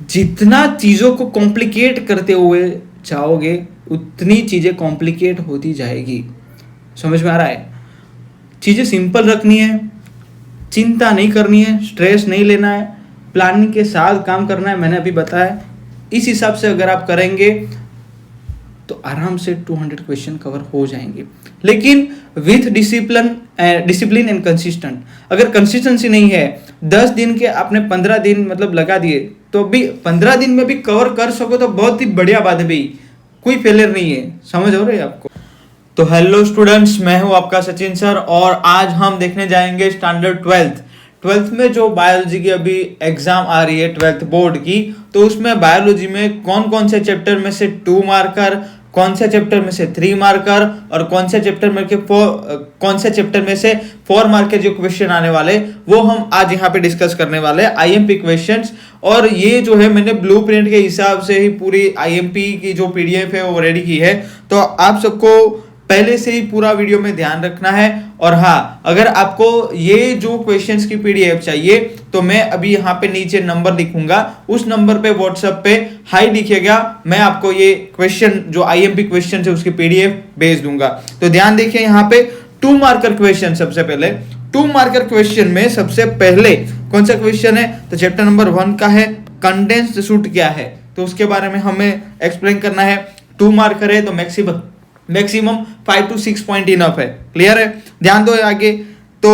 जितना चीज़ों को कॉम्प्लिकेट करते हुए जाओगे उतनी चीज़ें कॉम्प्लिकेट होती जाएगी। समझ में आ रहा है? चीज़ें सिंपल रखनी है, चिंता नहीं करनी है, स्ट्रेस नहीं लेना है, प्लानिंग के साथ काम करना है। मैंने अभी बताया, इस हिसाब से अगर आप करेंगे तो आराम से 200 क्वेश्चन कवर हो जाएंगे। लेकिन विथ डिसिप्लिन एंड कंसिस्टेंट। अगर कंसिस्टेंसी नहीं है, 10 दिन के आपने 15 दिन मतलब लगा दिए, तो भी 15 दिन में भी कवर कर सको तो बहुत ही बढ़िया बात है भाई, कोई फेलियर नहीं है। समझ हो रही है आपको? तो हेलो स्टूडेंट्स, मैं हूं आपका सचिन सर और आज हम देखने जाएंगे स्टैंडर्ड 12th में जो बायोलॉजी की अभी एग्जाम आ रही है 12th बोर्ड की। तो उसमें बायोलॉजी में कौन कौन से चैप्टर में से 2 मार्कर, कौन से चैप्टर में से 3 मार्कर और कौन से चैप्टर में से 4 मार्क के जो क्वेश्चन आने वाले वो हम आज यहाँ पे डिस्कस करने वाले हैं, आईएमपी क्वेश्चंस। और ये जो है मैंने ब्लूप्रिंट के हिसाब से ही पूरी आईएमपी की जो पीडीएफ है वो रेडी की है। तो आप सबको पहले से ही पूरा वीडियो में ध्यान रखना है। और हाँ, अगर आपको ये जो क्वेश्चंस की पीडीएफ चाहिए तो मैं अभी यहाँ पे नीचे नंबर लिखूंगा, उस नंबर पे व्हाट्सएप पे हाई लिखिएगा, मैं आपको ये क्वेश्चन जो आईएमपी क्वेश्चन है उसकी पीडीएफ भेज दूंगा। तो ध्यान देखिए, यहाँ पे 2 मार्कर क्वेश्चन। सबसे पहले 2 मार्कर क्वेश्चन में सबसे पहले कौन सा क्वेश्चन है, तो चैप्टर नंबर 1 का है कंडेंस्ड सूट क्या है, तो उसके बारे में हमें एक्सप्लेन करना है। 2 मार्कर है तो मैक्सिमम 5 to 6 पॉइंट इनफ है। क्लियर है? ध्यान दो आगे। तो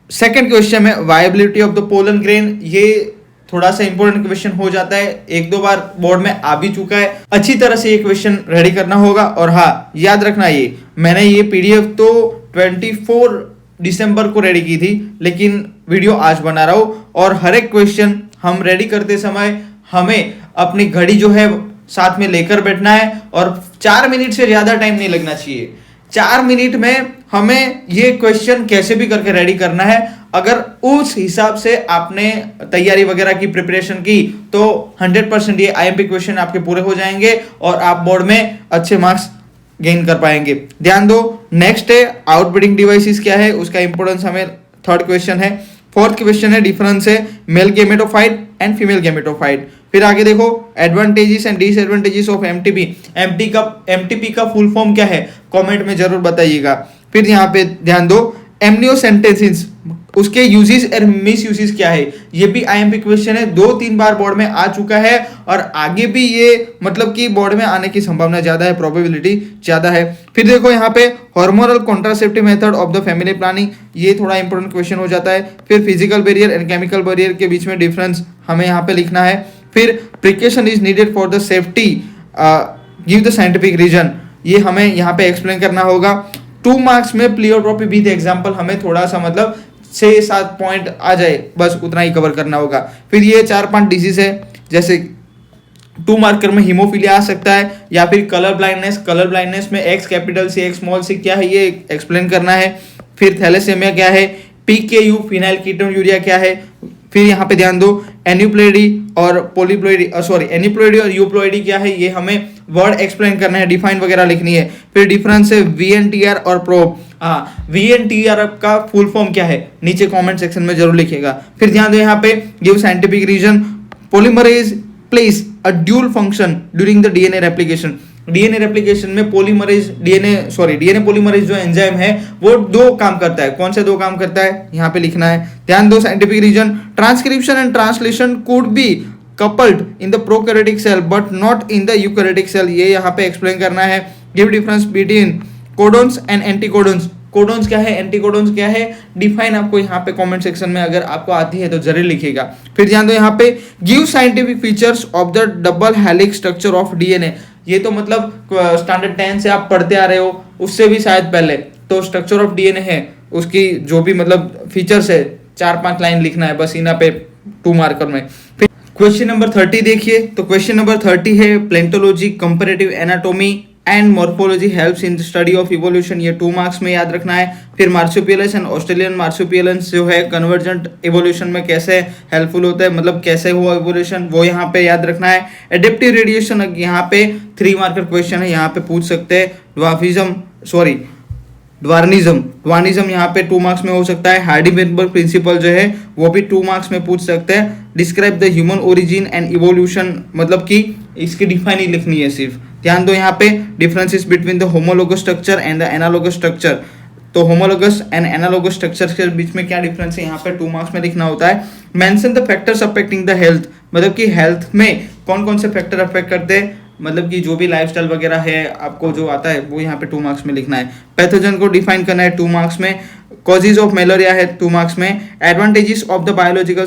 सेकंड क्वेश्चन है viability of the pollen grain. ये थोड़ा सा इंपॉर्टेंट क्वेश्चन हो जाता है, 1-2 बार बोर्ड में आ भी चुका है। अच्छी तरह से ये क्वेश्चन रेडी करना होगा। और हाँ, याद रखना, ये मैंने ये पीडीएफ तो 24 दिसंबर को रेडी की थी, लेकिन वीडियो आज बना रहा हूं। और हर एक क्वेश्चन हम रेडी करते समय हमें अपनी घड़ी जो है साथ में लेकर बैठना है और 4 मिनट से ज्यादा टाइम नहीं लगना चाहिए। 4 मिनट में हमें ये क्वेश्चन कैसे भी करके रेडी करना है। अगर उस हिसाब से आपने तैयारी वगैरह की, प्रिपरेशन की, तो 100% ये आईएमपी क्वेश्चन आपके पूरे हो जाएंगे और आप बोर्ड में अच्छे मार्क्स गेन कर पाएंगे। ध्यान दो। नेक्स्ट है आउटब्रीडिंग डिवाइसेस क्या है, उसका इंपोर्टेंस हमें 3rd क्वेश्चन है। 4th क्वेश्चन है डिफरेंस है mail gametophyte and female gametophyte. फिर आगे देखो advantages and disadvantages of MTP. MTP का फुल फॉर्म क्या है, कमेंट में जरूर बताइएगा। फिर यहाँ पे ध्यान दो एमनियोसेंटेसिस, उसके यूजेस और मिस यूजेस क्या है, ये भी आईएमपी क्वेश्चन है, 2-3 बार बोर्ड में आ चुका है और आगे भी ये मतलब कि बोर्ड में आने की संभावना ज्यादा है, प्रोबेबिलिटी ज्यादा है। फिर देखो यहाँ पे hormonal contraceptive method of the family planning, ये थोड़ा इंपॉर्टेंट क्वेश्चन हो जाता है। फिर physical barrier and chemical barrier के बीच में डिफरेंस हमें यहाँ पे लिखना है। फिर precaution is needed for the safety, give the scientific reason, ये हमें यहाँ पे एक्सप्लेन करना होगा। 2 मार्क्स में प्लियोट्रोपी विद एग्जांपल हमें थोड़ा सा मतलब 6-7 पॉइंट आ जाए, बस उतना ही कवर करना होगा। फिर ये 4-5 डिजीज है, जैसे 2 मार्कर में हीमोफीलिया आ सकता है, या फिर कलर ब्लाइंडनेस में X capital C X small C क्या है ये एक्सप्लेन करना है। फिर थैलेसेमिया क्या है, पीकेयू फिनाइल कीटोन्यूरिया क्या है। फिर यहाँ पे ध्यान दो एन्यूप्लॉइडी और एन्यूप्लॉइडी और यूप्लॉइडी क्या है, ये हमें वर्ड एक्सप्लेन करना है, डिफाइन वगैरह लिखनी है। फिर डिफरेंस है वीएनटीआर और प्रोब। हाँ, वीएनटीआर का फुल फॉर्म क्या है, नीचे कमेंट सेक्शन में जरूर लिखिएगा। फिर ध्यान दो यहाँ पे give scientific reason, polymerase place a dual function during the DNA replication. DNA replication में डीएनए पॉलीमरेज जो एंजाइम है वो 2 काम करता है। कौन से 2 काम करता है, यहाँ पे लिखना है। ध्यान दो scientific reason, transcription and translation could be coupled in the prokaryotic cell but not in the eukaryotic cell, ये यहाँ पे एक्सप्लेन करना है। Give difference between codons and एंटीकोडोन्स, codons क्या है, एंटीकोडोन्स क्या है, डिफाइन आपको यहाँ पे कमेंट सेक्शन में अगर आपको आती है तो जरूर लिखिएगा। फिर ध्यान दो यहाँ पे give scientific features of the double helix structure of DNA, ये तो मतलब स्टैंडर्ड 10 से आप पढ़ते आ रहे हो, उससे भी शायद पहले। तो स्ट्रक्चर ऑफ डीएनए है, उसकी जो भी मतलब फीचर्स है 4-5 लाइन लिखना है बस इना पे 2 मार्कर में। फिर क्वेश्चन नंबर 30 देखिए। तो क्वेश्चन नंबर 30 है palaeontology comparative anatomy and morphology helps in study of evolution, ये 2 मार्क्स में याद रखना है। फिर मार्सुपियलस एंड ऑस्ट्रेलियन मार्सुपियलस जो है कन्वर्जेंट इवोल्यूशन में कैसे हेल्पफुल होता है, मतलब कैसे हुआ इवोल्यूशन, वो यहाँ पे याद रखना है। एडेप्टिव रेडिएशन यहाँ पे 3 मार्कर क्वेश्चन है, यहाँ पे पूछ सकते हैं। ड्वार्निज्म यहाँ पे 2 मार्क्स में हो सकता है। हार्डी-वेनबर्ग प्रिंसिपल जो है वो भी 2 मार्क्स में पूछ सकते हैं। Describe the human origin and evolution, मतलब कि इसकी डिफाइन ही लिखनी है सिर्फ। ध्यान दो यहाँ पे differences between the homologous structure and the analogous structure. तो होमोलोगस एंड एनालोगस स्ट्रक्चर के बीच में क्या डिफरेंस है यहाँ पे 2 मार्क्स में लिखना होता है। Mention the factors affecting the health, मतलब कि हेल्थ में कौन कौन से फैक्टर अफेक्ट करते हैं, मतलब कि जो भी लाइफस्टाइल वगैरह है आपको जो आता है वो यहाँ पे 2 मार्क्स में लिखना है। पैथोजन को डिफाइन करना है 2 मार्क्स में। कॉजेज ऑफ मलेरिया है 2 मार्क्स में। Advantages of the biological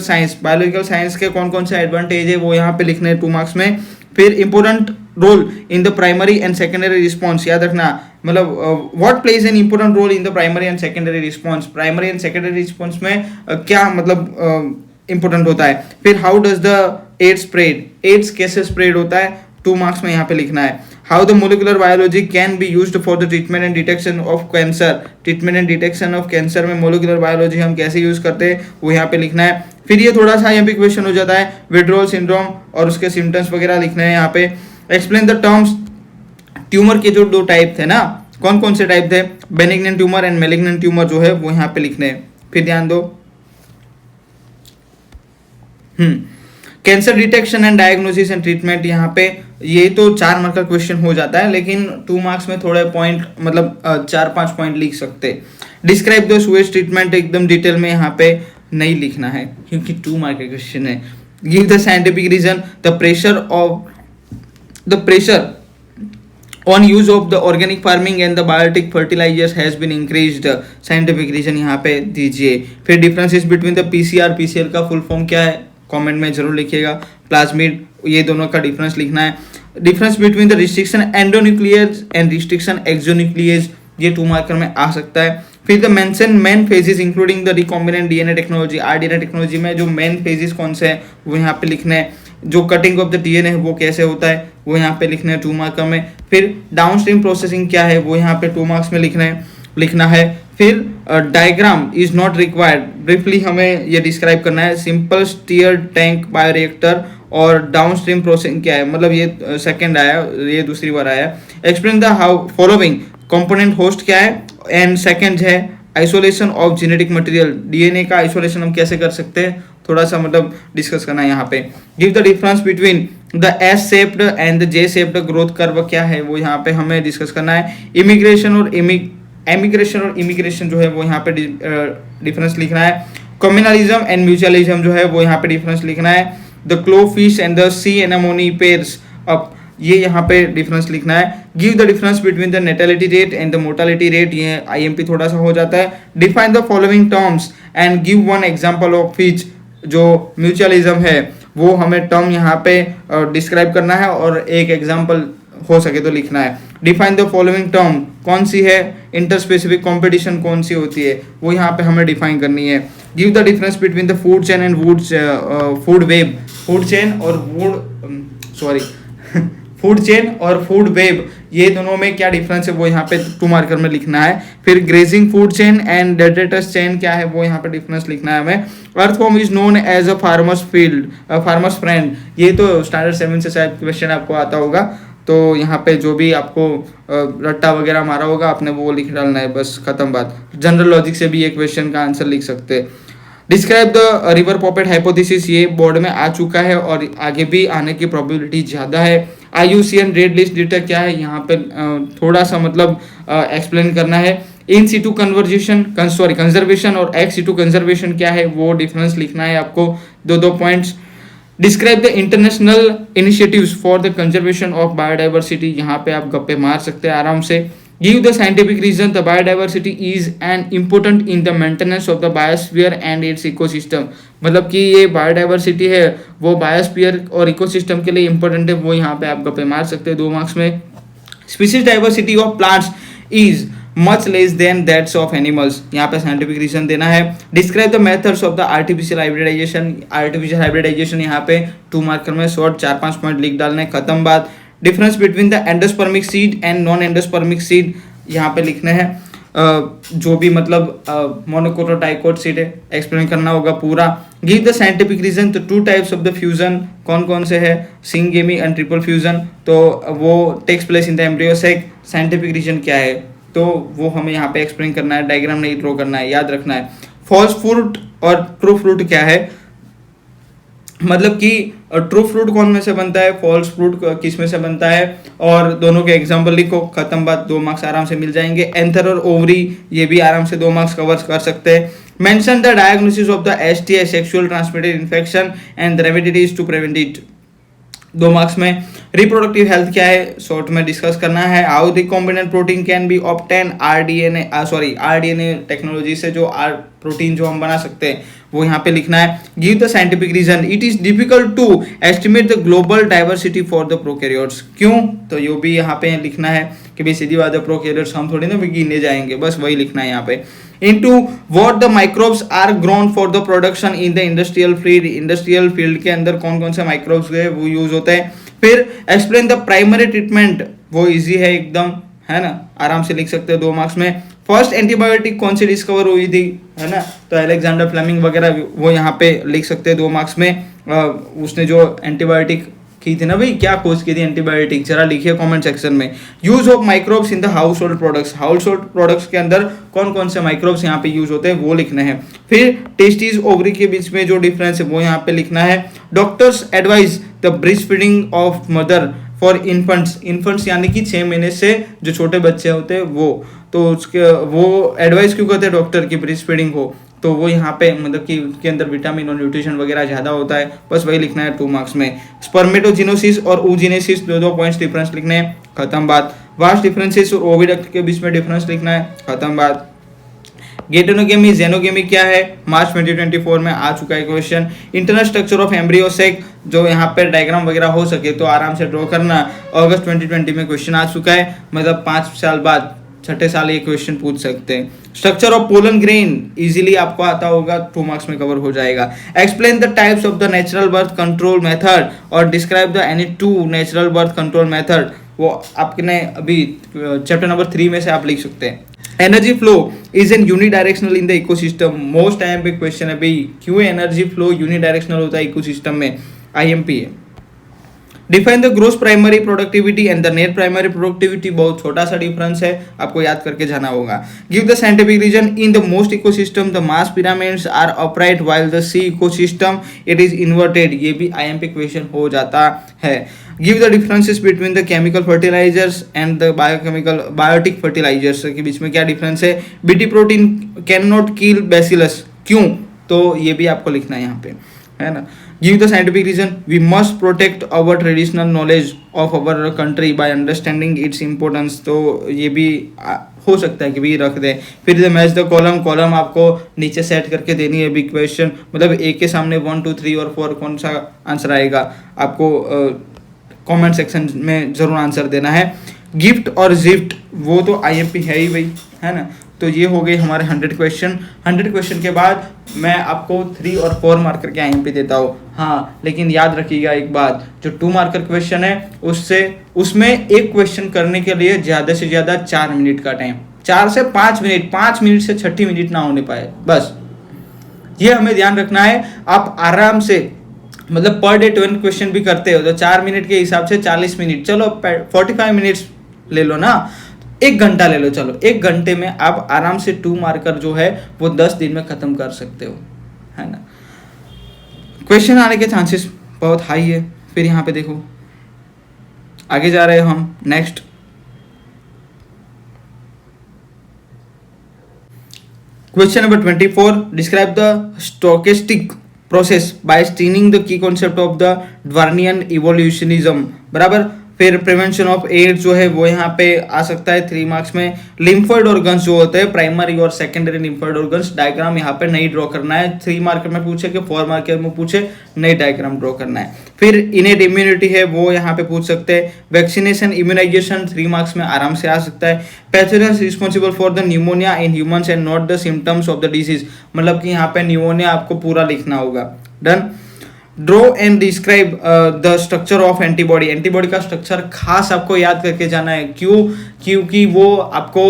science के कौन कौन से एडवांटेज है वो यहाँ पे लिखने हैं 2 मार्क्स में। फिर important role in the primary and secondary response, याद रखना, मतलब what plays an important role in the primary and secondary response, primary and secondary response में क्या मतलब इंपॉर्टेंट होता है। फिर how does the AIDS spread, AIDS कैसे स्प्रेड होता है 2 मार्क्स में यहाँ पे लिखना है। How the molecular biology can be used for the treatment and detection of cancer, treatment and detection of cancer में मोलिकुलर बायोलॉजी हम कैसे यूज करते हैं वो यहाँ पे लिखना है। फिर ये थोड़ा सा यहाँ पे क्वेश्चन हो जाता है, विड्रॉल सिंड्रोम और उसके सिम्टम्स वगैरह लिखने हैं यहाँ पे। एक्सप्लेन द टर्म्स, ट्यूमर के जो 2 टाइप थे ना, कौन कौन से टाइप थे, बेनिग्नेंट ट्यूमर एंड मैलिग्नेंट ट्यूमर जो है वो यहाँ पे लिखने हैं। फिर ध्यान दो cancer detection and diagnosis and treatment, यहाँ पे ये तो 4 मार्क का क्वेश्चन हो जाता है, लेकिन 2 मार्क्स में थोड़े पॉइंट मतलब 4-5 पॉइंट लिख सकते। डिस्क्राइब द सुएज ट्रीटमेंट एकदम डिटेल में यहाँ पे नहीं लिखना है क्योंकि 2 मार्क का क्वेश्चन है। Give the scientific reason, the pressure on use of the organic farming and the biotic fertilizers has been increased, scientific reason यहाँ पे दीजिए। फिर डिफरेंसेस बिटवीन द पीसीआर का फुल फॉर्म क्या है कमेंट में जरूर लिखिएगा। प्लाज्मिड, ये दोनों का डिफरेंस लिखना है। Difference between the restriction endonuclease and restriction exonuclease, ये 2 मार्कर में आ सकता है। फिर the mention main phases including the recombinant DNA technology, rDNA technology में जो मेन फेजेस कौन से हैं वो यहाँ पे लिखने हैं। जो कटिंग ऑफ द डीएनए है वो कैसे होता है वो यहाँ पे लिखना है 2 मार्कर में। फिर डाउनस्ट्रीम प्रोसेसिंग क्या है वो यहाँ पे 2 मार्क्स में लिखना है। फिर diagram is not required, briefly हमें ये डिस्क्राइब करना है। सिंपल स्टीयर टैंक बायोरिएक्टर और डाउनस्ट्रीम प्रोसेसिंग क्या है, मतलब ये सेकंड आया, ये दूसरी बार आया। Explain the how following component host क्या है, एंड सेकंड है isolation of genetic material, DNA का आइसोलेशन हम कैसे कर सकते हैं, थोड़ा सा मतलब डिस्कस करना है यहाँ पे। Give the difference between the S shaped and the J shaped growth curve क्या है वो यहाँ पे हमें डिस्कस करना है। इमिग्रेशन और इमिग्रेशन जो है वो यहाँ पे डिफरेंस लिखना है। कम्युनलिज्म एंड म्यूचुअलिज्म जो है वो यहाँ पे डिफरेंस लिखना है। The clownfish and the sea anemone pairs, अब ये यहाँ पे डिफरेंस लिखना है। Give the difference between the natality rate and the mortality rate, ये आईएमपी थोड़ा सा हो जाता है। Define the following terms and give one example of each, जो म्यूचुअलिज्म है वो हमें टर्म यहाँ पे डिस्क्राइब करना है और एक एग्जांपल हो सके तो लिखना है। डिफाइन द फॉलोइंग टर्म, कौन सी है, इंटरस्पेसिफिक कंपटीशन कौन सी होती है वो यहाँ पे हमें डिफाइन करनी है। Give the difference between the food chain and food web, food chain और फूड वेब, ये दोनों में क्या डिफरेंस है वो यहाँ पे 2 मार्कर में लिखना है। फिर grazing food chain and detritus chain क्या है वो यहाँ पे डिफरेंस लिखना है हमें। Earthworm is known as a farmer's friend, ये तो स्टैंडर्ड 7 से शायद क्वेश्चन आपको आता होगा, तो यहाँ पे जो भी आपको रट्टा वगैरह मारा होगा आपने वो लिख डालना है, बस खत्म बात। जनरल लॉजिक से भी ये क्वेश्चन का आंसर लिख सकते हैं। डिस्क्राइब द रिवर पॉपेट हाइपोथेसिस, ये बोर्ड में आ चुका है और आगे भी आने की प्रोबेबिलिटी ज़्यादा है। IUCN रेड लिस्ट डेटा क्या है यहाँ पे थोड़ा सा मतलब एक्सप्लेन करना है। इन सीटू कंजर्वेशन और एक्स सीटू कंजर्वेशन क्या है वो डिफरेंस लिखना है आपको, 2 points. Describe the international initiatives for the conservation of biodiversity, यहाँ पे आप गप्पे मार सकते हैं आराम से। Give the scientific reason the biodiversity is an important in the maintenance of the biosphere and its ecosystem, मतलब कि ये बायोडाइवर्सिटी है वो बायोस्फीयर और इकोसिस्टम के लिए इंपॉर्टेंट है, वो यहाँ पे आप गप्पे मार सकते हैं 2 मार्क्स में। Species diversity of plants is much less than that's of animals, यहाँ पे साइंटिफिक रीजन देना है। Describe the methods of the artificial hybridization यहाँ पे 2 मार्कर में शॉर्ट 4-5 पॉइंट लिख डालने, खत्म बात। Difference between the endospermic seed and non endospermic seed यहाँ पे लिखने हैं, जो भी मतलब मोनोकोट डाइकोट सीड है एक्सप्लेन करना होगा पूरा। गिव द साइंटिफिक रीजन, तो 2 टाइप्स ऑफ द फ्यूजन कौन कौन से है, सिंगेमी एंड ट्रिपल फ्यूजन, तो वो takes place in the embryo sac, scientific reason क्या है तो वो हमें यहाँ पे एक्सप्लेन करना है, डायग्राम नहीं ड्रॉ करना है, याद रखना है। फॉल्स फ्रूट और ट्रू फ्रूट क्या है, मतलब कि ट्रू फ्रूट कौन में से बनता है, फॉल्स फ्रूट किस में से बनता है, और दोनों के एग्जांपल लिखो, खत्म बात, 2 मार्क्स आराम से मिल जाएंगे। एंथर और ओवरी, ये भी आराम से 2 मार्क्स कवर कर सकते हैं। Mention the diagnosis of the STI, sexual transmitted infection, and the remedies to prevent it, 2 marks में। रिप्रोडक्टिव हेल्थ क्या है, शॉर्ट में डिस्कस करना है। How the recombinant protein can be obtain rDNA technology से जो प्रोटीन जो हम बना सकते हैं वो यहाँ पे लिखना है। Give the scientific reason, it is difficult to estimate the global diversity for the prokaryotes, क्यों, तो ये भी यहाँ पे लिखना है कि भाई सीधी बात है, प्रोकैरियोट्स हम थोड़ी ना गिने जाएंगे, बस वही लिखना है यहाँ पे। into what the microbes are grown for the production in the industrial field, industrial field के अंदर कौन कौन से माइक्रोब्स है वो यूज होते हैं। फिर एक्सप्लेन द प्राइमरी ट्रीटमेंट, वो इजी है एकदम, है ना, आराम से लिख सकते हैं 2 मार्क्स में। फर्स्ट एंटीबायोटिक कौन सी डिस्कवर हुई थी, है ना, तो अलेक्जेंडर फ्लेमिंग वगैरह, वो यहाँ पे लिख सकते हैं 2 मार्क्स में। उसने जो एंटीबायोटिक की थी ना भाई, क्या खोज की थी एंटीबायोटिक, जरा लिखिए कमेंट सेक्शन में। Use of microbes in the house hold products, house hold products के अंदर कौन कौन से माइक्रोब्स यहाँ पे यूज होते हैं वो लिखने हैं। फिर टेस्टिस ओवरी के बीच में जो डिफरेंस है वो यहाँ पे लिखना है। Doctors advise the breast feeding of mother for infants यानी कि 6 महीने से जो छोटे बच्चे होते हैं वो, तो उसके वो एडवाइस क्यों करते हैं डॉक्टर की ब्रेस्ट फीडिंग हो, तो वो यहाँ पे मतलब कि उसके अंदर विटामिन और न्यूट्रिशन वगैरह ज़्यादा होता है, बस वही लिखना है 2 मार्क्स में। स्पर्मेटोजिनोसिस और oogenesis 2 पॉइंट्स डिफरेंस लिखने हैं, खत्म बात। वास्ट डिफरेंसेस और ओविडक्ट के बीच में डिफरेंस लिखना है, खत्म बात। गेटोनोगेमी जेनोगेमी क्या है, मार्च 2024 में आ चुका है question. Internal structure of embryo sac, जो यहाँ पे डायग्राम वगैरह हो सके तो आराम से ड्रॉ करना, अगस्त 2020 में क्वेश्चन आ चुका है, मतलब 5 साल बाद 6ठे साल ये क्वेश्चन पूछ सकते हैं। Structure of pollen grain easily आपको आता होगा, 2 मार्क्स में कवर हो जाएगा। Explain the types of the natural birth control method और describe the any 2 natural birth control method, वो आपने अभी चैप्टर नंबर 3 में से आप लिख सकते हैं। Energy flow is an unidirectional in the ecosystem, most time पे क्वेश्चन है भाई, क्यों एनर्जी फ्लो यूनिडायरेक्शनल होता है इकोसिस्टम में, आईएमपी है। Define the gross primary productivity and the net primary productivity, बहुत छोटा सा डिफरेंस है, आपको याद करके जाना होगा। Give the scientific reason, in the most ecosystem the mass pyramids are upright while the sea ecosystem it is inverted, ये भी आईएमपी क्वेश्चन हो जाता है। Give the differences between the chemical fertilizers and the biotic fertilizers के बीच में क्या difference है। BT protein can not kill bacillus, क्यों, तो ये भी आपको लिखना है यहाँ पे, है ना। Give the scientific reason, we must protect our traditional knowledge of our country by understanding its importance, तो ये भी हो सकता है कि भी रख दें। फिर द मैच द कॉलम आपको नीचे सेट करके देनी है बिग क्वेश्चन, मतलब एक के सामने 1 2 3 और 4 कौन सा आंसर आएगा आपको कमेंट सेक्शन में जरूर आंसर देना है। गिफ्ट और जिफ्ट वो तो आईएमपी है ही भाई, है ना। तो ये हो गए हमारे 100 क्वेश्चन। 100 क्वेश्चन के बाद मैं आपको 3 और 4 मार्कर के आईएमपी देता हूँ, हाँ, लेकिन याद रखिएगा एक बात, जो 2 मार्कर क्वेश्चन है उसमें एक क्वेश्चन करने के लिए ज़्यादा से ज़्यादा 4 मिनट का टाइम, 4 से 5 मिनट, 5 मिनट से 6 मिनट ना होने पाए, बस ये हमें ध्यान रखना है। आप आराम से मतलब पर डे 20 क्वेश्चन भी करते हो तो 4 मिनट के हिसाब से 40 मिनट, चलो 45 मिनट्स ले लो ना, 1 घंटा ले लो, चलो 1 घंटे में आप आराम से 2 मार्कर जो है वो 10 दिन में खत्म कर सकते हो, है ना। क्वेश्चन आने के चांसेस बहुत हाई है। फिर यहाँ पे देखो आगे जा रहे हैं हम, next question number 24, describe the stochastic process by staining the key concept of the Darwinian evolutionism, बराबर। फिर प्रिवेंशन ऑफ एड्स जो है वो यहाँ पे आ सकता है 3 मार्क्स में। लिम्फोइड ऑर्गन्स जो होते हैं प्राइमरी और सेकेंडरी लिम्फोइड ऑर्गन्स, डायग्राम यहाँ पे नहीं ड्रॉ करना है, 3 मार्कर में पूछे कि 4 मार्कर में पूछे, नई डायग्राम ड्रॉ करना है। फिर इनेट इम्यूनिटी है वो यहाँ पे पूछ सकते हैं। वैक्सीनेशन इम्यूनाइजेशन 3 मार्क्स में आराम से आ सकता है। Pathogen responsible for the pneumonia in humans and not the symptoms of the disease, मतलब कि यहाँ पे न्यूमोनिया आपको पूरा लिखना होगा, done. Draw and describe the structure of antibody, antibody का स्ट्रक्चर खास आपको याद करके जाना है, क्यों, क्योंकि वो आपको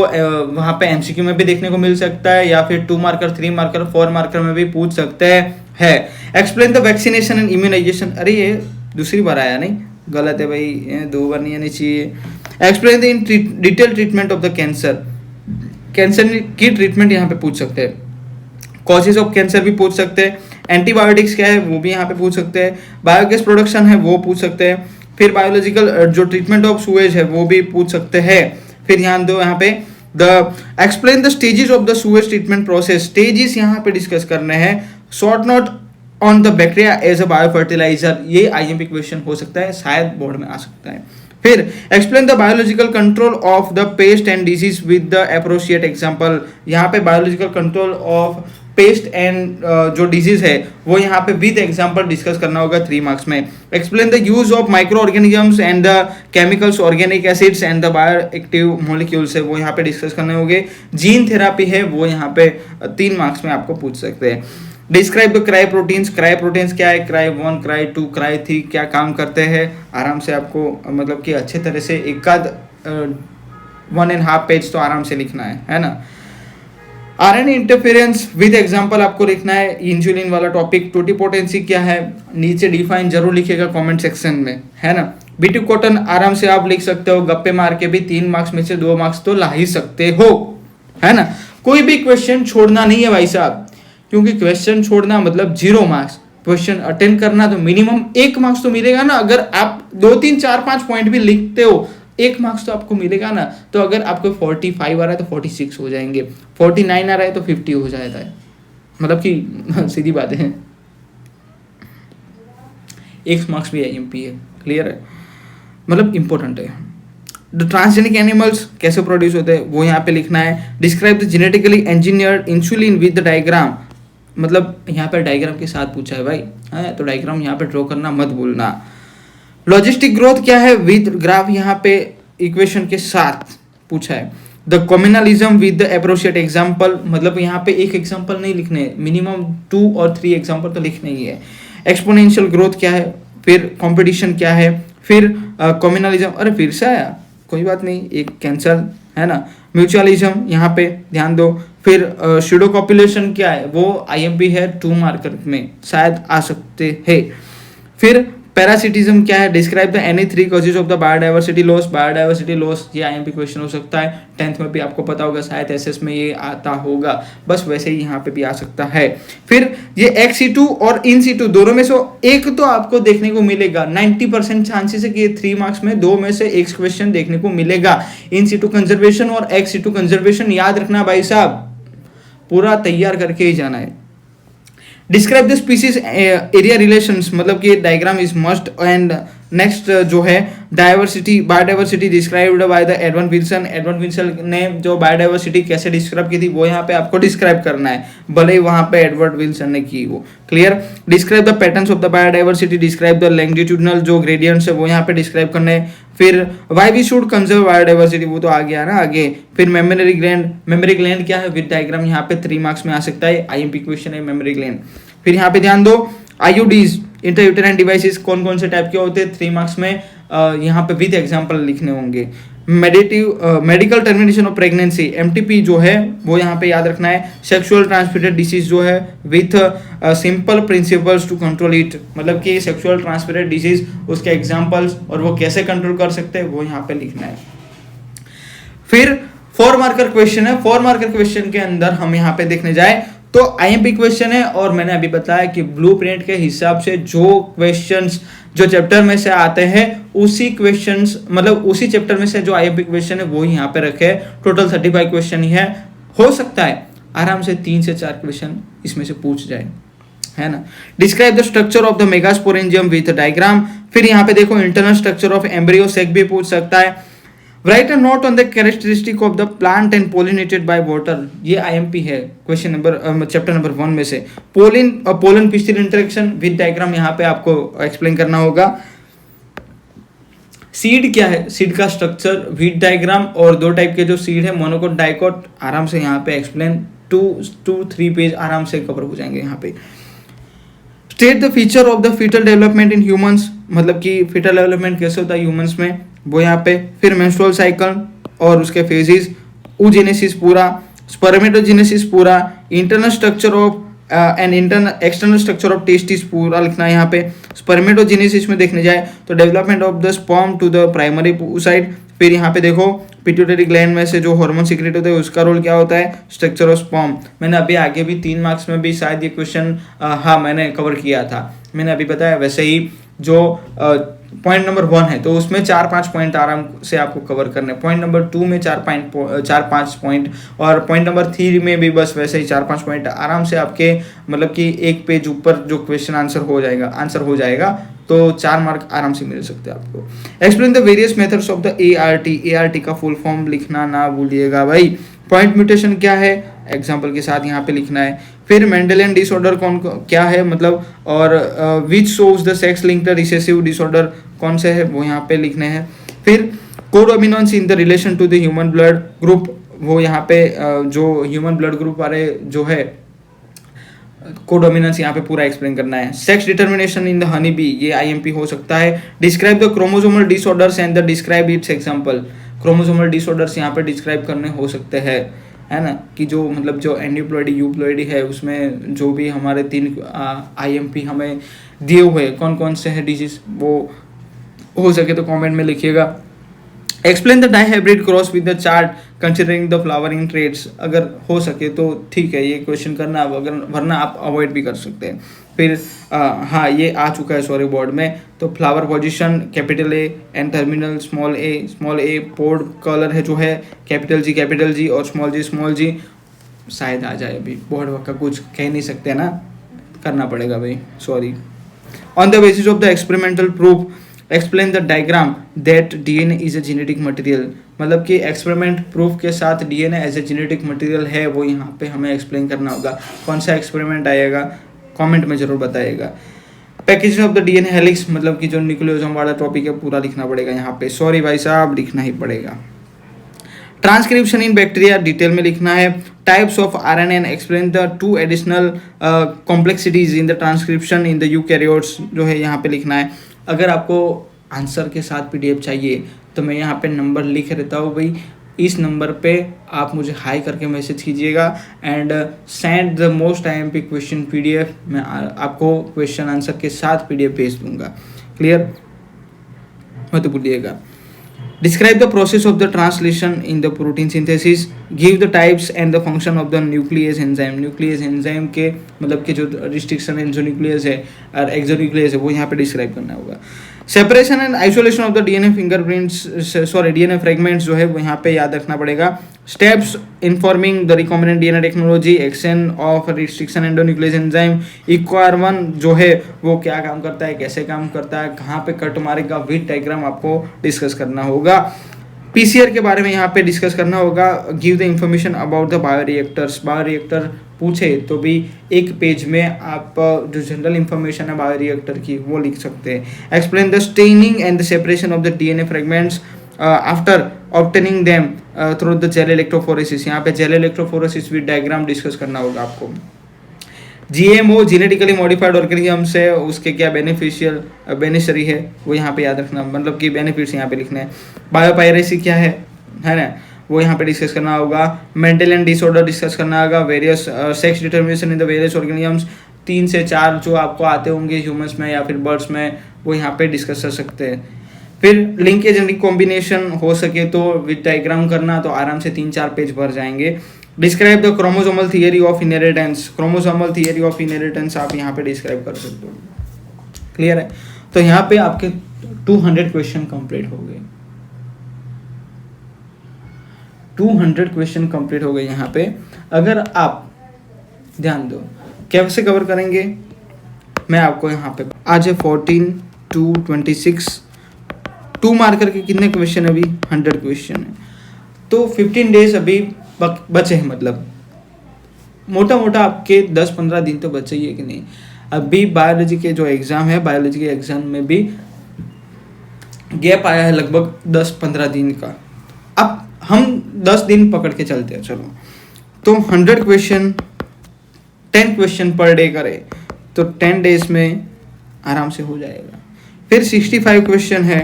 वहाँ पे एमसीक्यू में भी देखने को मिल सकता है या फिर 2 मार्कर 3 मार्कर 4 मार्कर में भी पूछ सकते हैं। Explain the vaccination and immunization, अरे ये दूसरी बार आया, नहीं गलत है भाई, 2 बार नहीं आनी चाहिए। Explain the in detail treatment of the cancer, cancer की ट्रीटमेंट यहाँ पे पूछ सकते हैं, कॉजेज ऑफ कैंसर भी पूछ सकते हैं, एंटीबायोटिक्स क्या है वो भी यहाँ पे पूछ सकते हैं, बायोगैस प्रोडक्शन है वो पूछ सकते हैं, फिर बायोलॉजिकल जो ट्रीटमेंट ऑफ सुएज है वो भी पूछ सकते हैं। फिर ध्यान दो यहाँ पे the explain the stages of the sewage treatment process, stages यहाँ पे डिस्कस करने हैं। Short note on the bacteria as a biofertiliser, ये आईएमपी क्वेश्चन हो सकता है, शायद बोर्ड में आ सकता है। फिर explain the biological control of the paste and disease with the appropriate example, यहाँ पे biological control of paste and जो डिजीज है वो यहाँ पे विद एग्जांपल डिस्कस करना होगा 3 मार्क्स में। Explain the use of micro organisms and the chemicals, organic acids and the bio active molecules है वो यहाँ पे डिस्कस करने होंगे। जीन थेरापी है वो यहाँ पे 3 मार्क्स में आपको पूछ सकते हैं। Describe the cry proteins, cry proteins क्या है, क्राई 1, क्राई 2, क्राई 3 क्या काम करते हैं, आराम से आपको मतलब कि अच्छे तरह से एक आध 1.5 पेज तो आराम से लिखना है ना। आरएनए इंटरफेरेंस विद एग्जांपल आपको लिखना है, इंसुलिन वाला टॉपिक। टोटिपोटेंसी क्या है, नीचे डिफाइन जरूर लिखिएगा कमेंट सेक्शन में, है ना। बीटी कॉटन आराम से आप लिख सकते हो, गप्पे मार के भी 3 मार्क्स में से 2 मार्क्स तो ला ही सकते हो, है ना। कोई भी क्वेश्चन छोड़ना नहीं है भाई साहब, क्योंकि क्वेश्चन छोड़ना मतलब 0 मार्क्स, क्वेश्चन अटेंड करना तो मिनिमम 1 मार्क्स तो मिलेगा ना। अगर आप 2, 3, 4, 5 पॉइंट भी लिखते हो 1 मार्क्स तो आपको मिलेगा ना। तो अगर आपको 45 आ रहा है तो 46 हो जाएंगे, 49 आ रहा है तो 50 हो जाता है, मतलब कि सीधी बात है। 1 मार्क्स भी आईएमपी है, क्लियर है, मतलब इंपॉर्टेंट है। द ट्रांसजेनिक एनिमल्स कैसे प्रोड्यूस होते हैं वो यहाँ पे लिखना है। Describe the genetically engineered insulin with the diagram, मतलब यहाँ पर डायग्राम के साथ पूछा है भाई, है तो डायग्राम यहाँ पे ड्रॉ करना मत भूलना। लॉजिस्टिक ग्रोथ क्या है, विद ग्राफ यहाँ पे इक्वेशन के साथ पूछा है। The communalism with the appropriate example, मतलब यहाँ पे एक एग्जांपल नहीं लिखने, मिनिमम 2 और 3 एग्जांपल तो लिखने ही है। एक्सपोनेंशियल ग्रोथ क्या है, फिर कंपटीशन क्या है, फिर कम्युनलिज्म, अरे फिर से आया कोई बात नहीं, एक कैंसल है ना। म्यूचुअलिज्म यहाँ पे ध्यान दो। फिर शूडो पॉपुलेशन क्या है वो आईएमपी है, 2 मार्कर में शायद आ सकते हैं। फिर पैरासिटिज्म क्या है, describe the any 3 causes of the biodiversity loss, biodiversity loss ये आईएमपी क्वेश्चन हो सकता है, 10th में भी आपको पता होगा, शायद एसएस में ये आता होगा, बस वैसे ही यहाँ पे भी आ सकता है। फिर ये एक्स सीटू और इन सीटू दोनों में से एक तो आपको देखने को मिलेगा, 90% चांसेस है कि 3 मार्क्स में 2 में से एक क्वेश्चन देखने को मिलेगा। इन सीटू कंजर्वेशन और एक्स सीटू कंजर्वेशन याद रखना भाई साहब, पूरा तैयार करके ही जाना है। Describe the species area relations, मतलब कि diagram is must. And next जो है diversity, biodiversity described by the Edward Wilson. Edward Wilson ने जो बायोडाइवर्सिटी कैसे डिस्क्राइब की थी वो यहाँ पे आपको डिस्क्राइब करना है, भले ही वहाँ पे एडवर्ड विल्सन ने की वो, clear. Describe the patterns of the biodiversity, describe the longitudinal जो ग्रेडियंट्स है वो यहाँ पे डिस्क्राइब करना है। फिर why we should conserve biodiversity, वो तो आ गया ना आगे। फिर मेमोरी ग्लैंड, मेमोरी ग्लैंड क्या है विद डायग्राम यहाँ पे 3 मार्क्स में आ सकता है, आईएमपी क्वेश्चन है मेमोरी ग्लैंड। फिर यहाँ पे ध्यान दो, आईयूडीज इंट्रायूटेराइन डिवाइसेस कौन कौन से टाइप के होते हैं, 3 मार्क्स में यहाँ पे विद एग्जांपल लिखने होंगे। Medical termination of pregnancy, MTP जो है वो यहाँ पे याद रखना है। सेक्सुअल ट्रांसमिटेड डिसीज जो है with simple principles to control it, मतलब कि सेक्सुअल ट्रांसमिटेड डिसीज उसके एग्जांपल्स और वो कैसे कंट्रोल कर सकते हैं वो यहाँ पे लिखना है। फिर 4 मार्कर क्वेश्चन है, 4 मार्कर क्वेश्चन के अंदर हम यहाँ पे देखने जाए तो आईएमपी क्वेश्चन है, और मैंने अभी बताया कि ब्लूप्रिंट के हिसाब से जो क्वेश्चंस जो चैप्टर में से आते हैं उसी क्वेश्चंस, मतलब उसी चैप्टर में से जो आईएमपी क्वेश्चन है वो यहाँ पे रखे। टोटल 35 क्वेश्चन ही है, हो सकता है आराम से 3 से 4 क्वेश्चन इसमें से पूछ जाए, है ना। Describe the structure of the megasporangium with diagram. फिर यहाँ पे देखो internal structure of embryo sac भी पूछ सकता है। Right a note on the characteristic of the plant and pollinated by water, ये आईएमपी है क्वेश्चन नंबर चैप्टर नंबर 1 में से। Pollen pistil interaction with diagram यहाँ पे आपको एक्सप्लेन करना होगा। सीड क्या है, सीड का स्ट्रक्चर विद डायग्राम, और 2 टाइप के जो सीड है मोनोकोट डाइकोट, आराम से यहाँ पे एक्सप्लेन 2-3 पेज आराम से कवर हो जाएंगे यहाँ पे। State the feature of the fetal development in humans, मतलब कि फीटल डेवलपमेंट कैसे होता है ह्यूमंस में वो यहाँ पे। फिर मेंस्ट्रुअल साइकिल और उसके फेजेस, oogenesis पूरा, स्पर्मेटोजेनेसिस पूरा, internal structure of and internal external structure of testis पूरा लिखना है यहाँ पे। स्पर्मेटोजेनेसिस में देखने जाए तो development of the sperm to the primary oocyte। फिर यहाँ पे देखो पिट्यूटरी ग्लैंड में से जो हार्मोन सीक्रेट होता है उसका रोल क्या होता है, स्ट्रक्चर ऑफ स्पर्म। मैंने अभी आगे भी 3 मार्क्स में भी शायद ये क्वेश्चन हाँ मैंने कवर किया था, मैंने अभी बताया। वैसे ही जो पॉइंट नंबर 1 है तो उसमें 4-5 पॉइंट आराम से आपको कवर करने, पॉइंट नंबर 2 में 4-5 पॉइंट, और पॉइंट नंबर 3 में भी बस वैसे ही 4-5 पॉइंट आराम से आपके मतलब कि एक पेज ऊपर जो क्वेश्चन आंसर हो जाएगा तो 4 मार्क आराम से मिल सकते हैं आपको। Explain the various methods of the ART का फुल फॉर्म लिखना ना भूलिएगा भाई। पॉइंट म्यूटेशन क्या है, एग्जाम्पल के साथ यहाँ पे लिखना है। फिर मेंडेलियन डिसऑर्डर क्या है मतलब, और which shows the sex linked recessive disorder कौन से है वो यहाँ पे लिखने हैं। फिर codominance in the relation to the human blood group, वो यहाँ पे जो ह्यूमन ब्लड ग्रुप वाले जो है कोडोमिनेंस यहाँ पे पूरा एक्सप्लेन करना है। Sex determination in the honey bee, ये IMP हो सकता है। Describe the chromosomal disorders and the describe it's example, chromosomal disorders यहाँ पे डिस्क्राइब करने हो सकते हैं, है ना, कि जो मतलब जो एंडीप्लॉइडी यूप्लॉइडी है उसमें जो भी हमारे 3 IMP हमें दिए हुए कौन कौन से हैं डिजीज, वो हो सके तो कमेंट में लिखिएगा। Explain the dihybrid cross with the chart considering the flowering traits, अगर हो सके तो ठीक है ये क्वेश्चन करना, अगर वरना आप अवॉइड भी कर सकते हैं। फिर हाँ ये आ चुका है सॉरी बोर्ड में, तो flower position capital A and terminal small a, pod colour है जो है कैपिटल G और स्मॉल g शायद आ जाए, अभी बोर्ड का कुछ कह नहीं सकते ना, करना पड़ेगा भाई sorry. On the basis of the experimental proof explain the diagram that DNA is a genetic material, मतलब कि एक्सपेरिमेंट प्रूफ के साथ DNA as a genetic material है वो यहाँ पे हमें एक्सप्लेन करना होगा। कौन सा एक्सपेरिमेंट आएगा कमेंट में जरूर बताइएगा। Packaging of the DNA helix, मतलब कि जो न्यूक्लियोसोम वाला टॉपिक है पूरा लिखना पड़ेगा यहाँ पे, सॉरी भाई साहब लिखना ही पड़ेगा। ट्रांसक्रिप्शन इन बैक्टीरिया डिटेल में लिखना है। Types of RNA and explain the 2 additional complexities in the transcription in the eukaryotes, जो है यहाँ पे लिखना है। अगर आपको आंसर के साथ PDF चाहिए तो मैं यहाँ पे नंबर लिख रहता हूँ भाई, इस नंबर पे आप मुझे हाई करके मैसेज कीजिएगा and send the most IMP question PDF, मैं आपको क्वेश्चन आंसर के साथ PDF भेज दूंगा। क्लियर, मत भूलिएगा। Describe the process of the translation in the protein synthesis. Give the types and the function of the nuclease enzyme. Nuclease enzyme के मतलब कि जो restriction exonuclease है और exonuclease है वो यहाँ पे describe करना होगा। Separation and isolation of the DNA fingerprints, DNA fragments जो है वो यहाँ पे याद रखना पड़ेगा। Steps informing the recombinant DNA technology, action of restriction endonuclease enzyme, EcoR1 जो है वो क्या काम करता है, कैसे काम करता है, कहाँ पे कट मारेगा, विद डायग्राम आपको डिस्कस करना होगा। PCR के बारे में यहाँ पे डिस्कस करना होगा। Give the information about the bioreactors, bioreactor पूछे तो भी एक पेज में आप जो जनरल इंफॉर्मेशन है बायोरिएक्टर की वो लिख सकते हैं। Explain the staining and the separation of the DNA fragments after obtaining them through the gel electrophoresis, यहाँ पे gel electrophoresis with diagram discuss करना होगा आपको। GMO जेनेटिकली मॉडिफाइड ऑर्गेनिज्म से उसके क्या बेनिफिशियरी है वो यहाँ पे याद रखना, मतलब कि बेनिफिट्स यहाँ पे लिखने हैं। बायोपायरेसी क्या है ना, वो यहाँ पे डिस्कस करना होगा। मेंडेलियन डिसऑर्डर डिस्कस करना होगा। Various sex determination in the various organisms, 3 से 4 जो आपको आते होंगे ह्यूमंस में या फिर बर्ड्स में, वो यहाँ पे डिस्कस कर सकते हैं। फिर लिंकेज एंड कॉम्बिनेशन हो सके तो विद डायग्राम करना, तो आराम से 3-4 पेज भर जाएंगे। Describe the chromosomal theory of inheritance, chromosomal theory of inheritance आप यहाँ पे डिस्क्राइब कर सकते हो। क्लियर है, तो यहाँ पे आपके 200 क्वेश्चन कंप्लीट हो गए, 200 क्वेश्चन कंप्लीट हो गए यहाँ पे। अगर आप ध्यान दो कैसे कवर करेंगे, मैं आपको यहाँ पे आज 14 to 26 2 मार्कर के कितने क्वेश्चन अभी 100 क्वेश्चन है, तो 15 डेज अभी बचे हैं, मतलब मोटा मोटा आपके 10-15 दिन तो बचे ही है कि नहीं। अभी बायोलॉजी के जो एग्ज़ाम है, बायोलॉजी के एग्ज़ाम में भी गैप आया है लगभग 10-15 दिन का। अब हम 10 दिन पकड़ के चलते हैं, चलो तो 100 क्वेश्चन 10 क्वेश्चन पर डे करें तो 10 डेज में आराम से हो जाएगा। फिर 65 क्वेश्चन है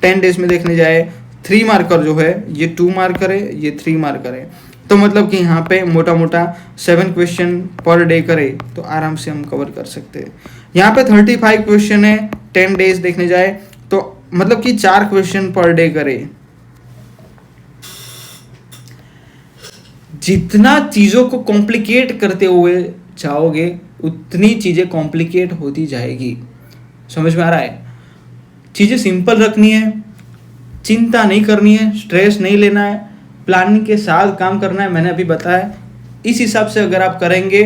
10 डेज में देखने जाए, 3 मार्कर जो है ये 2 मार्कर है, ये 3 मार्कर है, तो मतलब कि यहाँ पे मोटा मोटा 7 क्वेश्चन पर डे करे तो आराम से हम कवर कर सकते हैं। यहाँ पे 35 क्वेश्चन है 10 डेज देखने जाए तो मतलब कि 4 क्वेश्चन पर डे करे जितना चीज़ों को कॉम्प्लिकेट करते हुए जाओगे उतनी चीज़ें कॉम्प्लिकेट होती जाएगी। समझ में आ रहा है? चीज़ें सिंपल रखनी है, चिंता नहीं करनी है, स्ट्रेस नहीं लेना है, प्लानिंग के साथ काम करना है। मैंने अभी बताया, इस हिसाब से अगर आप करेंगे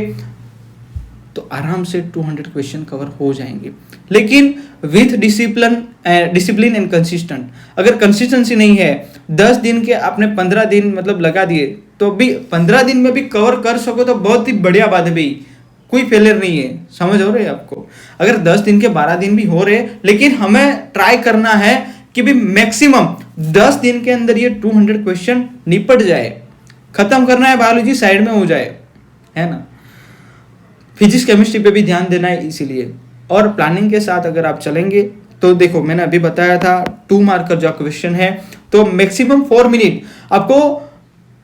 तो आराम से 200 क्वेश्चन कवर हो जाएंगे। लेकिन विथ डिसिप्लिन एंड कंसिस्टेंट। अगर कंसिस्टेंसी नहीं है, 10 दिन के आपने 15 दिन मतलब लगा दिए, तो भी 15 दिन में भी कवर कर सको तो बहुत ही बढ़िया बात है भाई, कोई फेलियर नहीं है। समझ हो रही है आपको? अगर 10 दिन के 12 दिन भी हो रहे, लेकिन हमें ट्राई करना है कि भी मैक्सिमम 10 दिन के अंदर ये 200 क्वेश्चन निपट जाए, खत्म करना है, बायोलॉजी साइड में हो जाए, है ना। फिजिक्स केमिस्ट्री पे भी ध्यान देना है इसीलिए। और प्लानिंग के साथ अगर आप चलेंगे तो देखो, मैंने अभी बताया था 2 मार्कर जो क्वेश्चन है, तो मैक्सिमम 4 मिनट आपको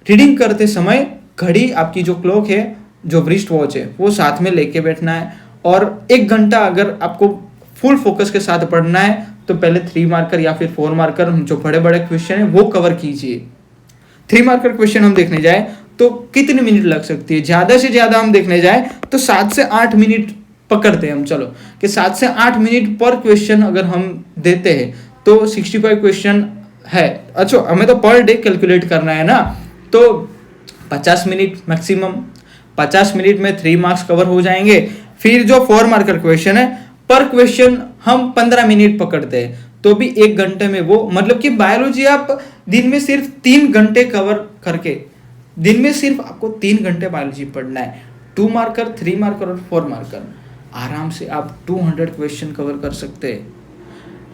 रीडिंग करते समय घड़ी, आपकी जो क्लॉक है, जो रिस्ट वॉच है, वो साथ में लेके बैठना है। और 1 घंटा अगर आपको फुल फोकस के साथ पढ़ना है तो पहले 3 मार्कर या फिर 4 मार्कर जो बड़े बड़े क्वेश्चन है वो कवर कीजिए। 3 मार्कर क्वेश्चन हम देखने जाए तो कितने मिनट लग सकती है? ज़्यादा से ज़्यादा हम देखने जाए तो 7 से 8 मिनट पकड़ते हैं हम, चलो कि 7 से 8 मिनट पर क्वेश्चन अगर हम देते हैं तो 65 क्वेश्चन है। अच्छा, हमें तो पर डे कैलकुलेट करना है ना, तो 50 मिनट मैक्सिमम, 50 मिनट में 3 मार्क्स कवर हो जाएंगे। फिर जो 4 मार्कर क्वेश्चन है, पर क्वेश्चन हम 15 मिनट पकड़ते हैं, तो भी 1 घंटे में वो, मतलब कि बायोलॉजी आप दिन में सिर्फ 3 घंटे कवर करके, दिन में सिर्फ आपको 3 घंटे बायोलॉजी पढ़ना है। 2 मार्कर, 3 मार्कर और 4 मार्कर, आराम से आप 200 क्वेश्चन कवर कर सकते हैं।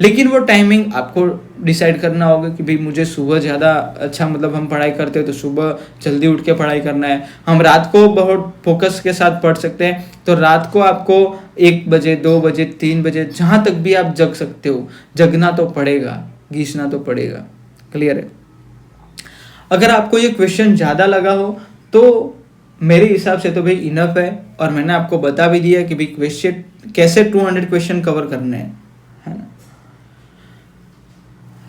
लेकिन वो टाइमिंग आपको डिसाइड करना होगा कि भाई मुझे सुबह ज़्यादा अच्छा, मतलब हम पढ़ाई करते हैं तो सुबह जल्दी उठ के पढ़ाई करना है, हम रात को बहुत फोकस के साथ पढ़ सकते हैं, तो रात को आपको 1 बजे, 2 बजे, 3 बजे, जहाँ तक भी आप जग सकते हो, जगना तो पड़ेगा, घिसना तो पड़ेगा। क्लियर है? अगर आपको ये क्वेश्चन ज़्यादा लगा हो तो मेरे हिसाब से तो भाई इनफ है, और मैंने आपको बता भी दिया कि भाई क्वेश्चन कैसे 200 क्वेश्चन कवर करने हैं, है ना।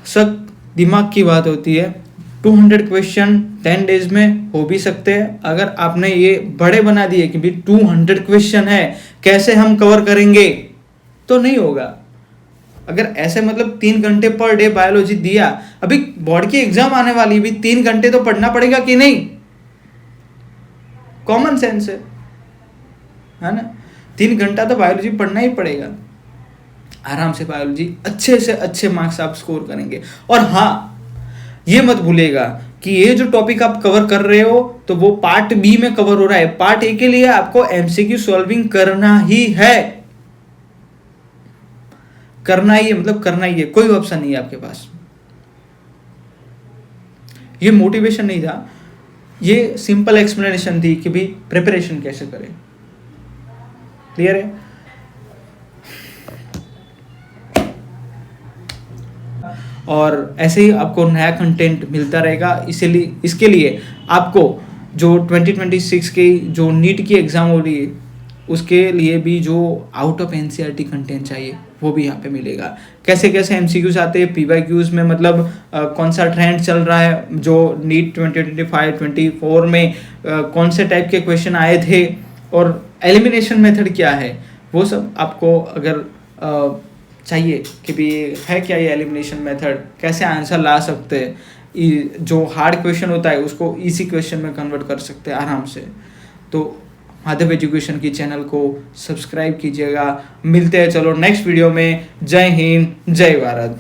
सब दिमाग की बात होती है। 200 क्वेश्चन 10 डेज में हो भी सकते हैं। अगर आपने ये बड़े बना दिए कि भाई 200 क्वेश्चन है, कैसे हम कवर करेंगे, तो नहीं होगा। अगर ऐसे मतलब 3 घंटे पर डे बायोलॉजी दिया, अभी बोर्ड की एग्जाम आने वाली, भी 3 घंटे तो पढ़ना पड़ेगा कि नहीं? कॉमन सेंस है ना। 3 घंटा तो बायोलॉजी पढ़ना ही पड़ेगा। आराम से बायोलॉजी अच्छे से अच्छे मार्क्स आप स्कोर करेंगे। और हाँ, ये मत भूलिएगा कि ये जो टॉपिक आप कवर कर रहे हो तो वो पार्ट बी में कवर हो रहा है। पार्ट ए के लिए आपको एमसीक्यू सॉल्विंग करना ही है, करना ही है, मतलब करना ही है, कोई ऑप्शन नहीं है आपके पास। ये मोटिवेशन नहीं था, ये सिंपल एक्सप्लेनेशन थी कि भाई प्रिपरेशन कैसे करें। क्लियर है? और ऐसे ही आपको नया कंटेंट मिलता रहेगा। इसीलिए इसके लिए आपको जो 2026 की जो नीट की एग्ज़ाम हो रही है, उसके लिए भी जो आउट ऑफ एनसीईआरटी कंटेंट चाहिए वो भी यहाँ पे मिलेगा। कैसे कैसे एमसीक्यूज आते हैं, पीवाईक्यूज में मतलब कौन सा ट्रेंड चल रहा है, जो नीट 2025-24 में कौन से टाइप के क्वेश्चन आए थे, और एलिमिनेशन मेथड क्या है, वो सब आपको अगर चाहिए कि भी है क्या ये एलिमिनेशन मेथड, कैसे आंसर ला सकते हैं, जो हार्ड क्वेश्चन होता है उसको इजी क्वेश्चन में कन्वर्ट कर सकते हैं आराम से, तो माधव एजुकेशन की चैनल को सब्सक्राइब कीजिएगा। मिलते हैं चलो नेक्स्ट वीडियो में। जय हिंद, जय भारत।